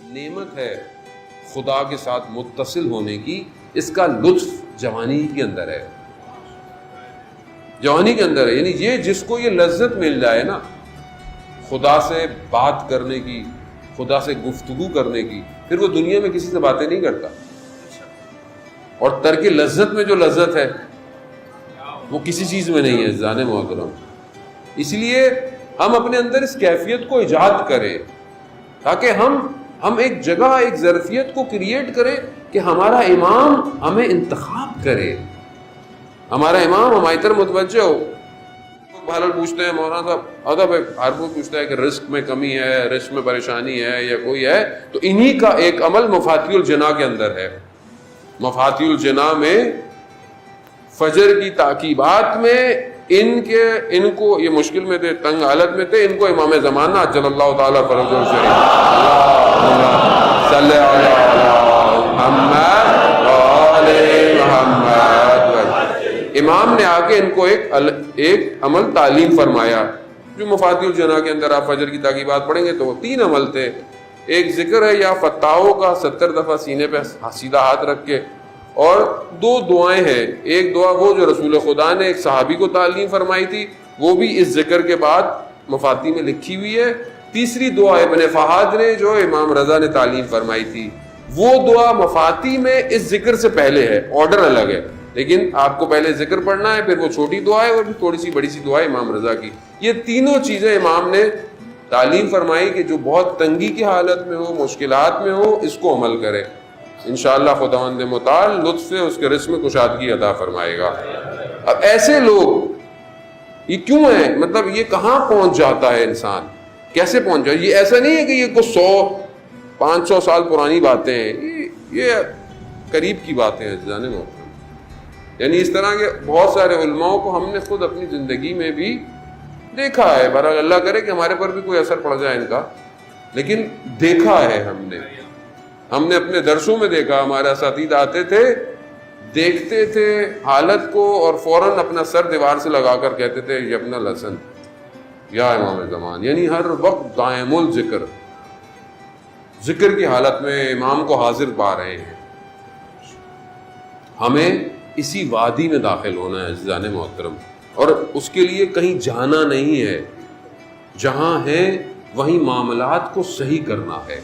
نعمت ہے خدا کے ساتھ متصل ہونے کی، اس کا لطف جوانی کے اندر ہے، جوانی کے اندر ہے. یعنی یہ جس کو یہ لذت مل جائے نا خدا سے بات کرنے کی، خدا سے گفتگو کرنے کی، پھر وہ دنیا میں کسی سے باتیں نہیں کرتا. اور ترک لذت میں جو لذت ہے وہ کسی چیز میں نہیں ہے عزیزان محترم. اس لیے ہم اپنے اندر اس کیفیت کو ایجاد کریں تاکہ ہم ایک جگہ، ایک ظرفیت کو کریٹ کریں کہ ہمارا امام ہمیں انتخاب کرے، ہمارا امام ہماری طرف متوجہ ہو. بہرحال پوچھتے ہیں مولانا صاحب، ادب ہر کوئی پوچھتا ہے کہ رزق میں کمی ہے، رزق میں پریشانی ہے یا کوئی ہے، تو انہی کا ایک عمل مفاتیح الجناح کے اندر ہے. مفاتیح الجناح میں فجر کی تعقیبات میں ان کو یہ مشکل میں تھے، تنگ حالت میں تھے، ان کو امام زمانہ عجل اللہ تعالیٰ فرج الشریف صلی محمد، امام نے آ کے ان کو ایک عمل تعلیم فرمایا جو مفاتیح الجناح کے اندر آپ فجر کی تعقیبات پڑھیں گے تو وہ 3 عمل تھے. ایک ذکر ہے یا فتاحوں کا 70 دفعہ سینے پہ سیدھا ہاتھ رکھ کے، اور 2 دعائیں ہیں. ایک دعا وہ جو رسول خدا نے ایک صحابی کو تعلیم فرمائی تھی، وہ بھی اس ذکر کے بعد مفاتیح میں لکھی ہوئی ہے. تیسری دعا ابن فہد نے جو امام رضا نے تعلیم فرمائی تھی، وہ دعا مفاتیح میں اس ذکر سے پہلے ہے، آرڈر الگ ہے، لیکن آپ کو پہلے ذکر پڑھنا ہے، پھر وہ چھوٹی دعا ہے اور پھر تھوڑی سی بڑی سی دعا ہے امام رضا کی. یہ تینوں چیزیں امام نے تعلیم فرمائی کہ جو بہت تنگی کی حالت میں ہو، مشکلات میں ہو، اس کو عمل کرے. انشاءاللہ خداوند متعال لطف سے اس کے رزق میں کشادگی عطا فرمائے گا. اب ایسے لوگ یہ کیوں ہیں، مطلب یہ کہاں پہنچ جاتا ہے انسان، کیسے پہنچ جائے؟ یہ ایسا نہیں ہے کہ یہ کچھ 100-500 سال پرانی باتیں ہیں، یہ قریب کی باتیں ہیں جانے میں. یعنی اس طرح کے بہت سارے علماء کو ہم نے خود اپنی زندگی میں بھی دیکھا ہے. بہرحال اللہ کرے کہ ہمارے پر بھی کوئی اثر پڑ جائے ان کا، لیکن دیکھا ہے ہم نے اپنے درسوں میں دیکھا. ہمارے اساتذہ آتے تھے، دیکھتے تھے حالت کو اور فوراً اپنا سر دیوار سے لگا کر کہتے تھے یہ ابن الحسن یا امام زمان. یعنی ہر وقت دائم الذکر، ذکر کی حالت میں امام کو حاضر پا رہے ہیں. ہمیں اسی وادی میں داخل ہونا ہے عزیزان محترم، اور اس کے لیے کہیں جانا نہیں ہے، جہاں ہے وہیں معاملات کو صحیح کرنا ہے.